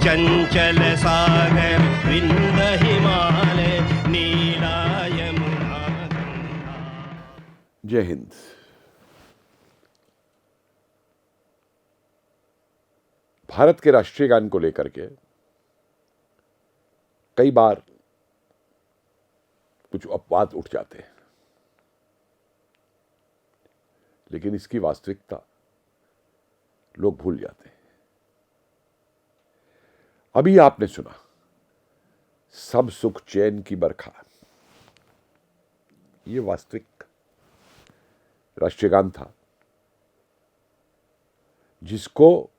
चंचल सागर विंद हिमालय नीला यमुना गंगा। जय हिंद। भारत के राष्ट्रीय गान को लेकर के कई बार कुछ अपवाद उठ जाते हैं, लेकिन इसकी वास्तविकता लोग भूल जाते हैं। अभी आपने सुना सब सुख चैन की बरखा, ये वास्तविक राष्ट्रीय गान था जिसको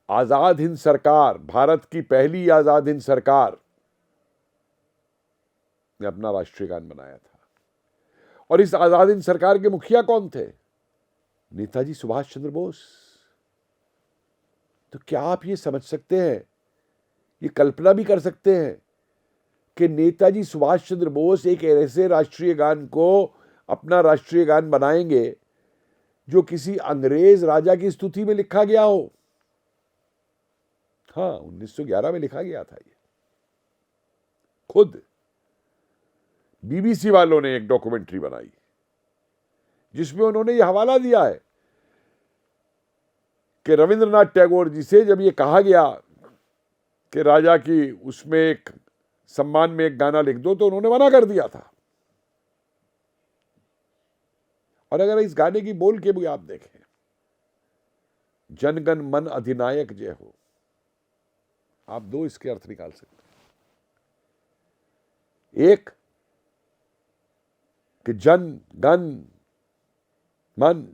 आजाद हिंद सरकार, भारत की पहली आजाद हिंद सरकार ने अपना राष्ट्रीय गान बनाया था। और इस आजाद हिंद सरकार के मुखिया कौन थे? नेताजी सुभाष चंद्र बोस। तो क्या आप ये समझ सकते हैं, ये कल्पना भी कर सकते हैं कि नेताजी सुभाष चंद्र बोस एक ऐसे राष्ट्रीय गान को अपना राष्ट्रीय गान बनाएंगे जो किसी अंग्रेज राजा की स्तुति में लिखा गया हो? हाँ, 1911 में लिखा गया था। ये खुद बीबीसी वालों ने एक डॉक्यूमेंट्री बनाई जिसमें उन्होंने यह हवाला दिया है कि रविंद्रनाथ टैगोर जी से जब यह कहा गया कि राजा की उसमें एक सम्मान में एक गाना लिख दो, तो उन्होंने मना कर दिया था। और अगर इस गाने की बोल के भी आप देखें, जनगण मन अधिनायक जय हो, आप दो इसके अर्थ निकाल सकते हैं। एक कि जन गण मन,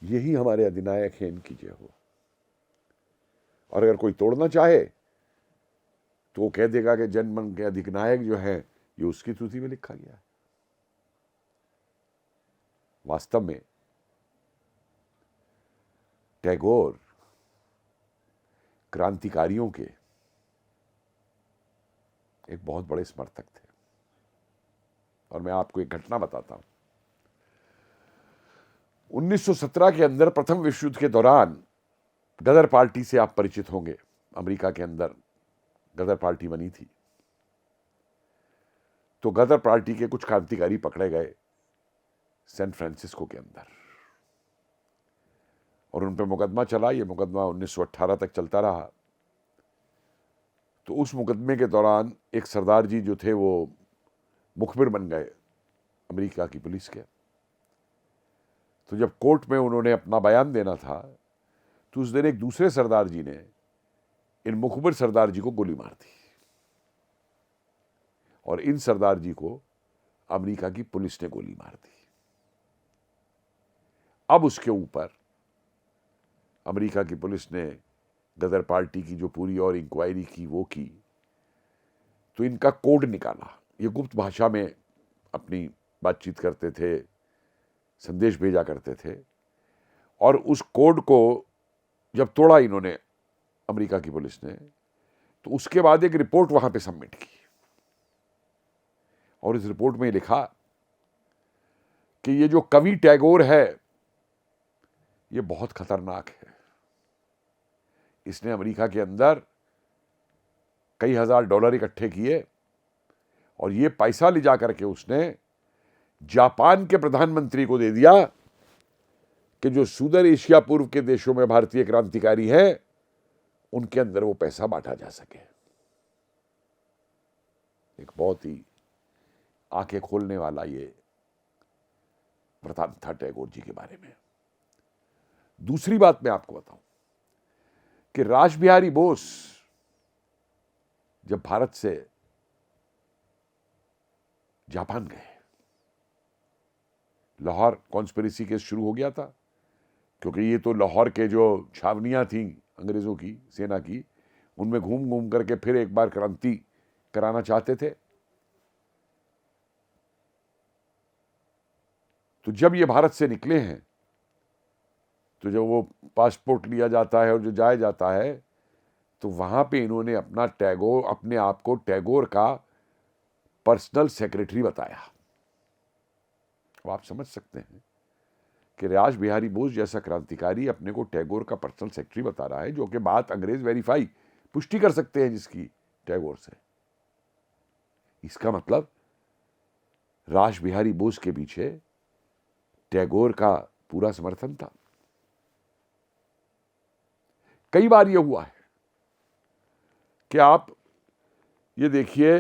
यही हमारे अधिनायक हैं, इनकी जय हो। और अगर कोई तोड़ना चाहे तो वो कह देगा कि जन मन के अधिनायक जो है ये उसकी स्तुति में लिखा गया है। वास्तव में टैगोर क्रांतिकारियों के एक बहुत बड़े समर्थक थे। और मैं आपको एक घटना बताता हूं। 1917 के अंदर प्रथम विश्व युद्ध के दौरान गदर पार्टी से आप परिचित होंगे। अमेरिका के अंदर गदर पार्टी बनी थी। तो गदर पार्टी के कुछ क्रांतिकारी पकड़े गए सैन फ्रांसिस्को के अंदर, और उन पर मुकदमा चला। यह मुकदमा 1918 तक चलता रहा। तो उस मुकदमे के दौरान एक सरदार जी जो थे वो मुखबिर बन गए अमेरिका की पुलिस के। तो जब कोर्ट में उन्होंने अपना बयान देना था, तो उस दिन एक दूसरे सरदार जी ने इन मुखबिर सरदार जी को गोली मार दी, और इन सरदार जी को अमेरिका की पुलिस ने गोली मार दी। अब उसके ऊपर अमेरिका की पुलिस ने गदर पार्टी की जो पूरी और इंक्वायरी की वो की, तो इनका कोड निकाला। ये गुप्त भाषा में अपनी बातचीत करते थे, संदेश भेजा करते थे। और उस कोड को जब तोड़ा इन्होंने, अमेरिका की पुलिस ने, तो उसके बाद एक रिपोर्ट वहां पे सबमिट की। और इस रिपोर्ट में लिखा कि ये जो कवि टैगोर है ये बहुत खतरनाक है। इसने अमेरिका के अंदर कई हजार डॉलर इकट्ठे किए, और ये पैसा ले जा करके उसने जापान के प्रधानमंत्री को दे दिया कि जो सुदूर एशिया पूर्व के देशों में भारतीय क्रांतिकारी हैं उनके अंदर वो पैसा बांटा जा सके। एक बहुत ही आंखें खोलने वाला ये वृतांत था टैगोर जी के बारे में। दूसरी बात मैं आपको बताऊं कि रासबिहारी बोस जब भारत से जापान गए, लाहौर कॉन्स्पिरेसी केस शुरू हो गया था, क्योंकि ये तो लाहौर के जो छावनियां थीं अंग्रेजों की सेना की, उनमें घूम घूम करके फिर एक बार क्रांति कराना चाहते थे। तो जब ये भारत से निकले हैं, तो जब वो पासपोर्ट लिया जाता है और जो जाया जाता है, तो वहां पे इन्होंने अपने आप को टैगोर का पर्सनल सेक्रेटरी बताया। अब आप समझ सकते हैं कि रास बिहारी बोस जैसा क्रांतिकारी अपने को टैगोर का पर्सनल सेक्रेटरी बता रहा है, जो कि बात अंग्रेज वेरीफाई पुष्टि कर सकते हैं जिसकी टैगोर से। इसका मतलब रास बिहारी बोस के पीछे टैगोर का पूरा समर्थन था। कई बार यह हुआ है कि आप ये देखिए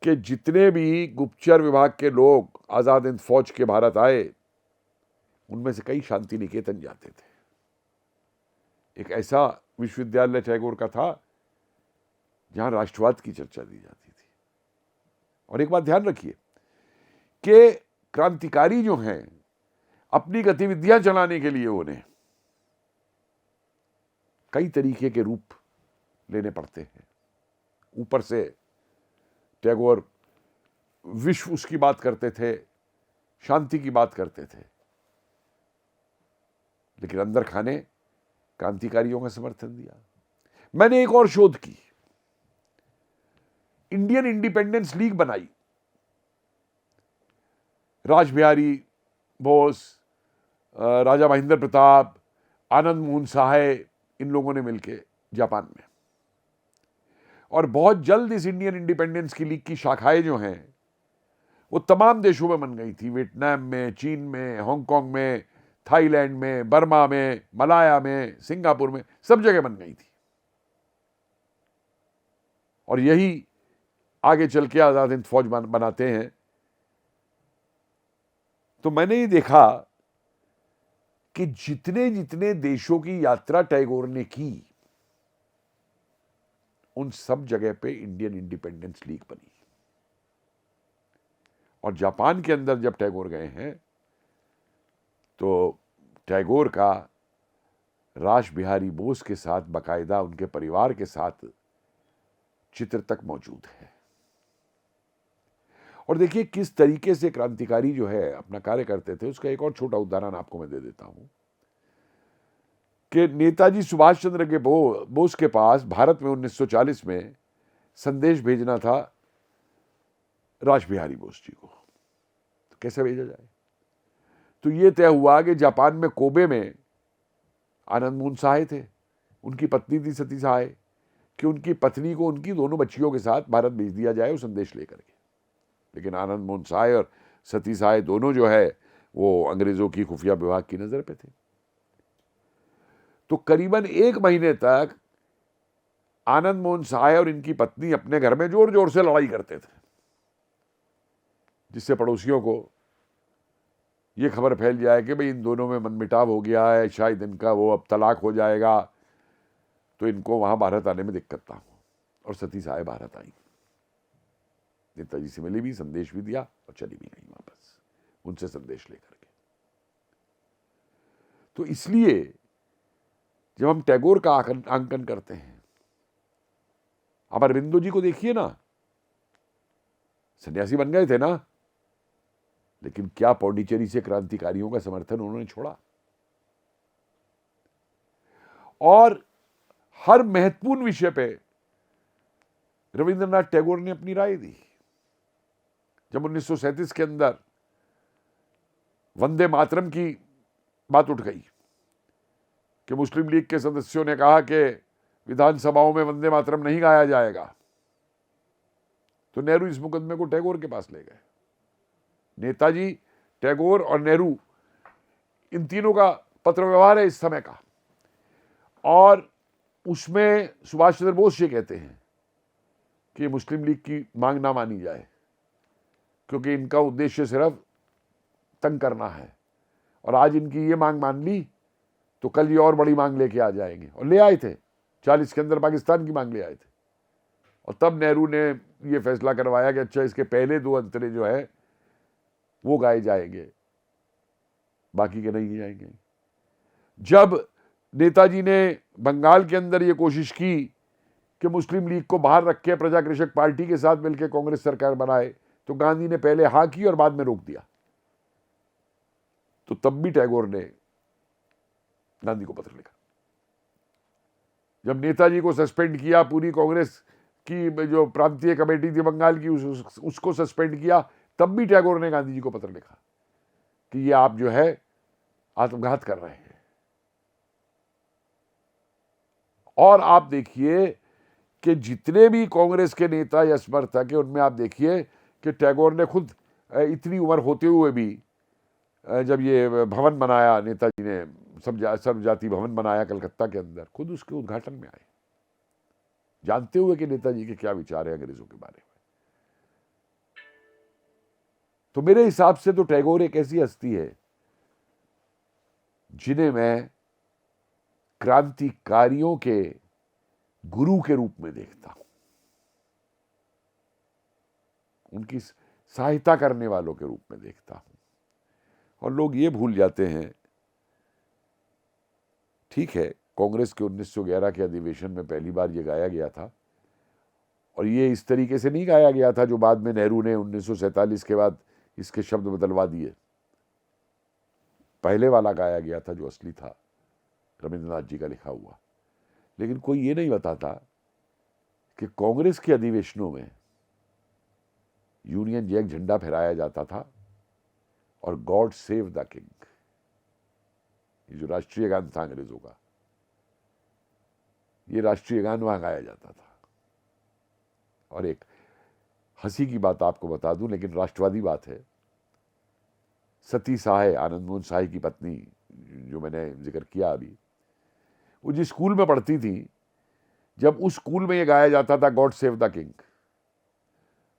कि जितने भी गुप्तचर विभाग के लोग आजाद हिंद फौज के भारत आए, उनमें से कई शांति निकेतन जाते थे। एक ऐसा विश्वविद्यालय टैगोर का था जहां राष्ट्रवाद की चर्चा दी जाती थी। और एक बात ध्यान रखिए कि क्रांतिकारी जो हैं, अपनी गतिविधियां चलाने के लिए उन्हें कई तरीके के रूप लेने पड़ते हैं। ऊपर से टैगोर विश्व उसकी बात करते थे, शांति की बात करते थे, लेकिन अंदर खाने क्रांतिकारियों का समर्थन दिया। मैंने एक और शोध की, इंडियन इंडिपेंडेंस लीग बनाई। रास बिहारी बोस, राजा महेंद्र प्रताप, आनंद मोहन साय, इन लोगों ने मिलकर जापान में, और बहुत जल्द इस इंडियन इंडिपेंडेंस की लीग की शाखाएं जो हैं वो तमाम देशों में बन गई थी। वियतनाम में, चीन में, हांगकांग में, थाईलैंड में, बर्मा में, मलाया में, सिंगापुर में, सब जगह बन गई थी। और यही आगे चल के आजाद हिंद फौज बनाते हैं। तो मैंने ये देखा कि जितने जितने देशों की यात्रा टैगोर ने की, उन सब जगह पे इंडियन इंडिपेंडेंस लीग बनी। और जापान के अंदर जब टैगोर गए हैं तो टैगोर का रास बिहारी बोस के साथ, बाकायदा उनके परिवार के साथ चित्र तक मौजूद है। और देखिए किस तरीके से क्रांतिकारी जो है अपना कार्य करते थे। उसका एक और छोटा उदाहरण आपको मैं दे देता हूं कि नेताजी सुभाष चंद्र के बोस के पास भारत में 1940 में संदेश भेजना था रास बिहारी बोस जी को। तो कैसे भेजा जाए? तो यह तय हुआ कि जापान में कोबे में आनंद मोहन साय थे, उनकी पत्नी थी सती साय, कि उनकी पत्नी को उनकी दोनों बच्चियों के साथ भारत भेज दिया जाए वो संदेश लेकर के। लेकिन आनंद मोहन साय और सती साय दोनों जो है वो अंग्रेजों की खुफिया विभाग की नजर पे थे। तो करीबन 1 महीने तक आनंद मोहन साय और इनकी पत्नी अपने घर में जोर जोर से लड़ाई करते थे, जिससे पड़ोसियों को यह खबर फैल जाए कि भाई इन दोनों में मनमुटाव हो गया है, शायद इनका वो अब तलाक हो जाएगा, तो इनको वहां भारत आने में दिक्कत ना हो। और सती साय भारत आई, नेताजी से मिली भी, संदेश भी दिया और चली भी गई वापस उनसे संदेश लेकर के। तो इसलिए जब हम टैगोर का आंकन करते हैं, आप अरविंदो जी को देखिए ना, सन्यासी बन गए थे ना, लेकिन क्या पौंडीचेरी से क्रांतिकारियों का समर्थन उन्होंने छोड़ा? और हर महत्वपूर्ण विषय पे रविंद्रनाथ टैगोर ने अपनी राय दी। जब 1937 के अंदर वंदे मातरम की बात उठ गई कि मुस्लिम लीग के सदस्यों ने कहा कि विधानसभाओं में वंदे मातरम नहीं गाया जाएगा, तो नेहरू इस मुकदमे को टैगोर के पास ले गए। नेताजी, टैगोर और नेहरू, इन तीनों का पत्र व्यवहार है इस समय का, और उसमें सुभाष चंद्र बोस ये कहते हैं कि मुस्लिम लीग की मांग ना मानी जाए, क्योंकि इनका उद्देश्य सिर्फ तंग करना है, और आज इनकी ये मांग मान ली तो कल ये और बड़ी मांग लेके आ जाएंगे। और ले आए थे, 40 के अंदर पाकिस्तान की मांग ले आए थे। और तब नेहरू ने ये फैसला करवाया कि अच्छा, इसके पहले 2 अंतरे जो है वो गाए जाएंगे, बाकी के नहीं जाएंगे। जब नेताजी ने बंगाल के अंदर ये कोशिश की कि मुस्लिम लीग को बाहर रख के प्रजा कृषक पार्टी के साथ मिलकर कांग्रेस सरकार बनाए, तो गांधी ने पहले हाँ की और बाद में रोक दिया। तो तब भी टैगोर ने गांधी को पत्र लिखा। जब नेताजी को सस्पेंड किया, पूरी कांग्रेस की जो प्रांतीय कमेटी थी बंगाल की, उसको सस्पेंड किया, तब भी टैगोर ने गांधी जी को पत्र लिखा कि ये आप जो है आत्मघात कर रहे हैं। और आप देखिए कि जितने भी कांग्रेस के नेता या समर्थक है, उनमें आप देखिए कि टैगोर ने खुद इतनी उम्र होते हुए भी जब ये भवन बनाया, नेताजी ने सर्वजाति भवन बनाया कलकत्ता के अंदर, खुद उसके उद्घाटन में आए, जानते हुए कि नेताजी के क्या विचार है अंग्रेजों के बारे में। तो मेरे हिसाब से तो टैगोर एक ऐसी हस्ती है जिन्हें मैं क्रांतिकारियों के गुरु के रूप में देखता हूं, उनकी सहायता करने वालों के रूप में देखता हूं। और लोग ये भूल जाते हैं, ठीक है, कांग्रेस के 1911 के अधिवेशन में पहली बार ये गाया गया था, और ये इस तरीके से नहीं गाया गया था जो बाद में नेहरू ने 1947 के बाद इसके शब्द बदलवा दिए। पहले वाला गाया गया था जो असली था, रविंद्रनाथ जी का लिखा हुआ। लेकिन कोई ये नहीं बताता कि कांग्रेस के अधिवेशनों में यूनियन जैक झंडा फहराया जाता था और गॉड सेव द किंग, ये जो राष्ट्रीय गान था अंग्रेजों का, ये राष्ट्रीय गान वहां गाया जाता था। और एक हंसी की बात आपको बता दूं, लेकिन राष्ट्रवादी बात है, सती साहे, आनंद मोहन साहे की पत्नी, जो मैंने जिक्र किया अभी, वो जिस स्कूल में पढ़ती थी, जब उस स्कूल में ये गाया जाता था गॉड सेव द किंग,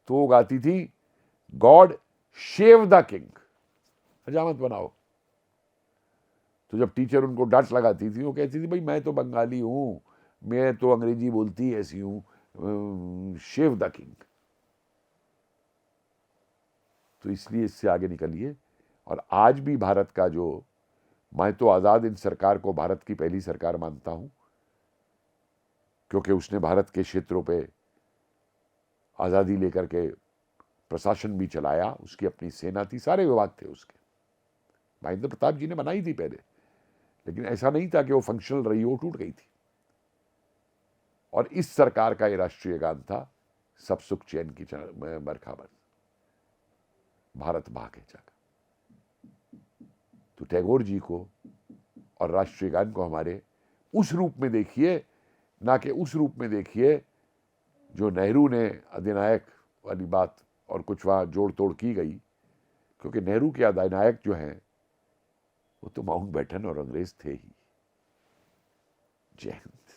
तो वो गाती थी गॉड शेव द किंग, हजामत बनाओ। तो जब टीचर उनको डांट लगाती थी, वो कहती थी भाई मैं तो बंगाली हूं, मैं तो अंग्रेजी बोलती ऐसी हूं, शेव द किंग। तो इसलिए इससे आगे निकलिए। और आज भी भारत का जो, मैं तो आजाद हिंद सरकार को भारत की पहली सरकार मानता हूं, क्योंकि उसने भारत के क्षेत्रों पे आजादी लेकर के प्रशासन भी चलाया, उसकी अपनी सेना थी, सारे विभाग थे उसके। महेंद्र प्रताप जी ने बनाई थी पहले, लेकिन ऐसा नहीं था कि वो फंक्शनल रही, वो टूट गई थी। और इस सरकार का ये राष्ट्रीय गान था, सब सुख चैन की बरखा बन, भारत भागे जागा। तो टैगोर जी को और राष्ट्रीय गान को हमारे उस रूप में देखिए, ना कि उस रूप में देखिए जो नेहरू ने अधिनायक वाली बात और कुछ वहां जोड़ तोड़ की गई, क्योंकि नेहरू के अधिनायक जो हैं वो तो माउंटबेटन और अंग्रेज थे ही। जय हिंद।